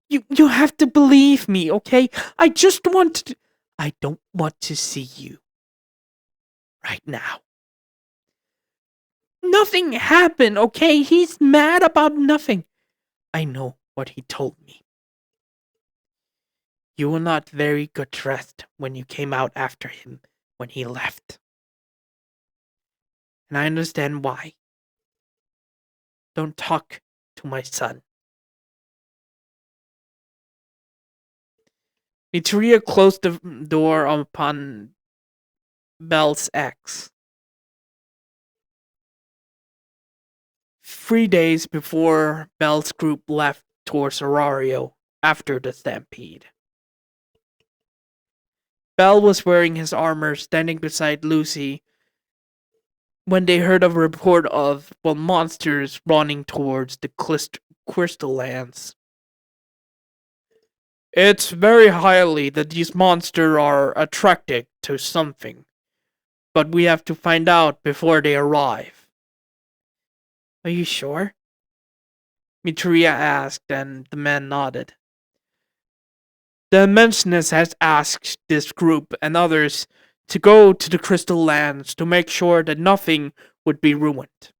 You have to believe me, okay? I don't want to see you. right now. Nothing happened, okay? He's mad about nothing. I know what he told me. You were not very good dressed when you came out after him when he left. And I understand why. Don't talk to my son. Nitria closed the door upon Belle's ex. 3 days before Belle's group left towards Arario after the stampede. Belle was wearing his armor, standing beside Lucy, when they heard a report of monsters running towards the crystal lands. It's very highly that these monsters are attracted to something, but we have to find out before they arrive. Are you sure? Mitria asked, and the man nodded. The Immenseness has asked this group and others to go to the Crystal Lands to make sure that nothing would be ruined.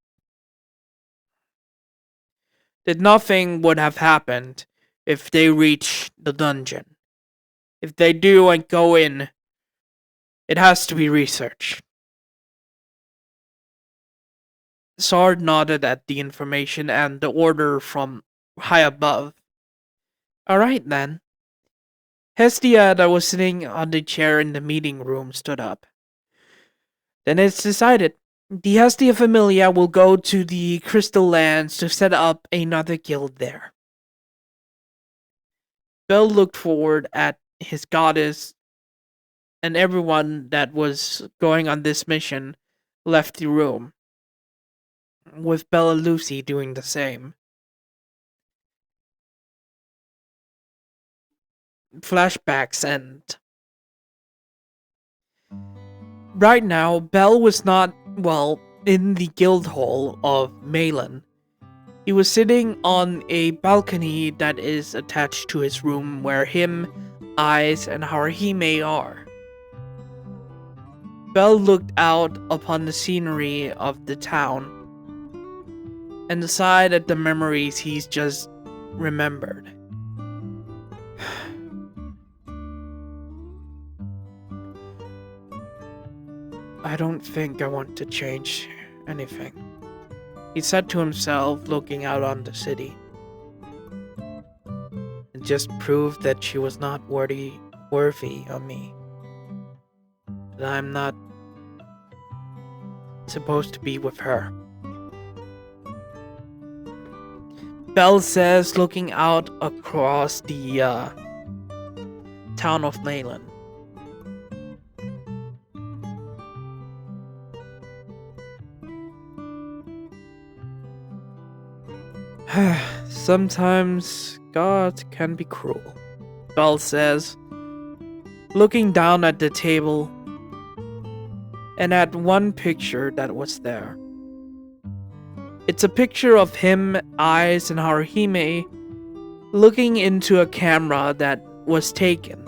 That nothing would have happened if they reach the dungeon. If they do and go in, it has to be researched. Sard nodded at the information and the order from high above. Alright then. Hestia, that was sitting on the chair in the meeting room, stood up. Then it's decided. The Hestia Familia will go to the Crystal Lands to set up another guild there. Bell looked forward at his goddess, and everyone that was going on this mission left the room, with Bella and Lucy doing the same. Flashbacks end. Right now, Bell was not, in the guild hall of Malin. He was sitting on a balcony that is attached to his room where him, Eyes, and Haruhime are. Bell looked out upon the scenery of the town and sighed at the memories he's just remembered. I don't think I want to change anything, he said to himself, looking out on the city. It just proved that she was not worthy of me. That I'm not supposed to be with her. Bell says, looking out across the town of Malin. Sometimes God can be cruel, Bell says, looking down at the table and at one picture that was there. It's a picture of him, Eyes, and Haruhime looking into a camera that was taken.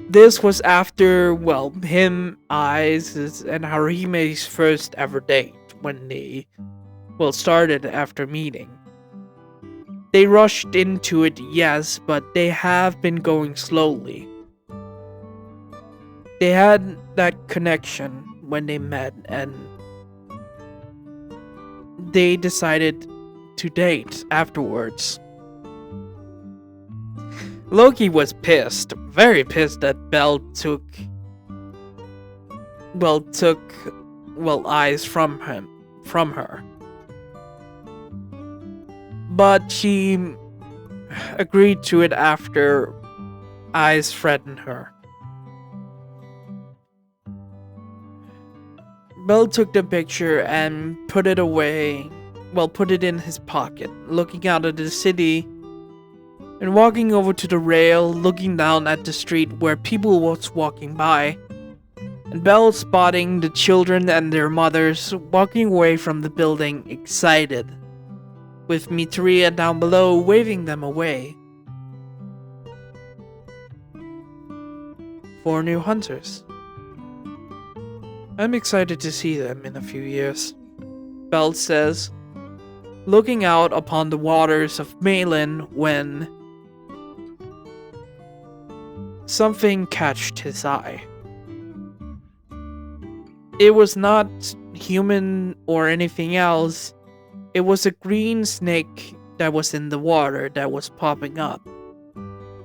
This was after, him, Eyes, and Haruhime's first ever date when they started after meeting. They rushed into it, yes, but they have been going slowly. They had that connection when they met, and they decided to date afterwards. Loki was pissed, very pissed that Belle took Eyes from her. But she agreed to it after Eyes threatened her. Bell took the picture and put it away, put it in his pocket, looking out at the city and walking over to the rail, looking down at the street where people was walking by, and Bell spotting the children and their mothers walking away from the building, excited, with Mitria down below waving them away. 4 new hunters. I'm excited to see them in a few years, Bell says, looking out upon the waters of Malin when something catched his eye. It was not human or anything else. It was a green snake that was in the water that was popping up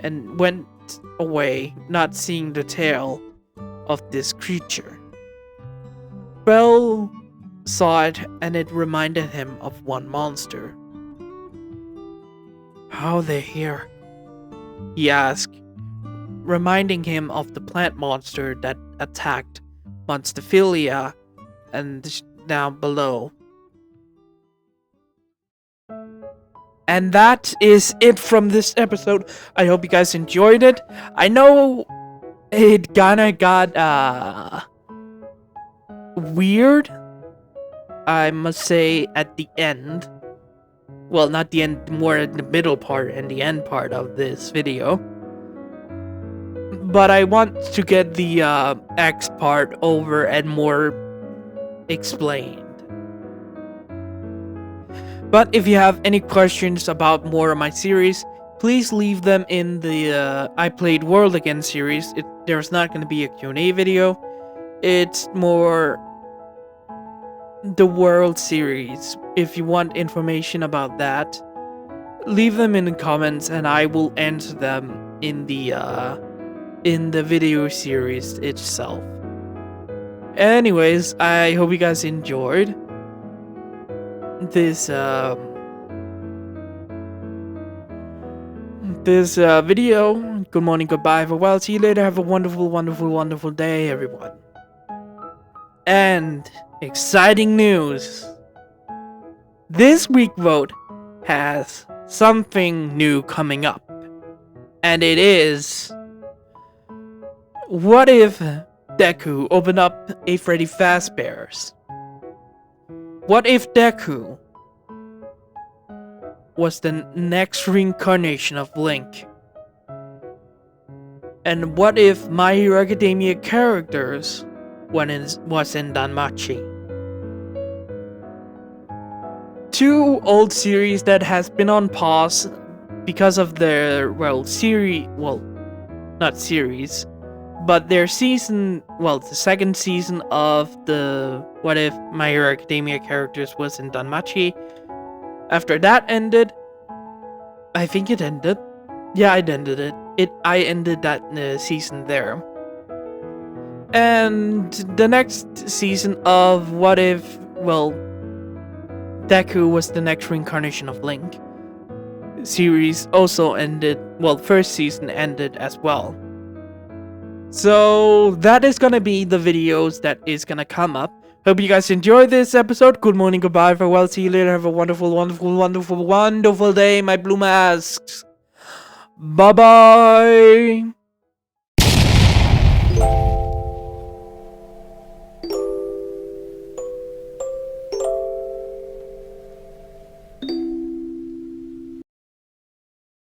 and went away, not seeing the tail of this creature. Bell saw it and it reminded him of one monster. How are they here? He asked, reminding him of the plant monster that attacked Monstephilia and down below. And that is it from this episode. I hope you guys enjoyed it. I know it kinda got weird, I must say, at the end. Well, not the end, more at the middle part and the end part of this video. But I want to get the X part over and more explained. But if you have any questions about more of my series, please leave them in the I Played World Again series. There's not going to be a Q&A video. It's more the World series. If you want information about that, leave them in the comments and I will answer them in the video series itself. Anyways, I hope you guys enjoyed this video. Good morning, goodbye, farewell, see you later, have a wonderful, wonderful, wonderful day, everyone. And exciting news! This week vote has something new coming up, and it is, what if Deku opened up a Freddy Fazbear's? What if Deku was the next reincarnation of Link? And what if My Hero Academia characters was in Danmachi? Two old series that has been on pause because of their, not series, but their season, the second season of the What If My Hero Academia characters was in Danmachi. After that ended, I think it ended. Yeah, it ended it. I ended that season there. And the next season of What If, Deku was the next reincarnation of Link series also ended, first season ended as well. So that is gonna be the videos that is gonna come up. Hope you guys enjoyed this episode. Good morning, goodbye, farewell, see you later, have a wonderful, wonderful, wonderful, wonderful day, my blue masks. Bye bye.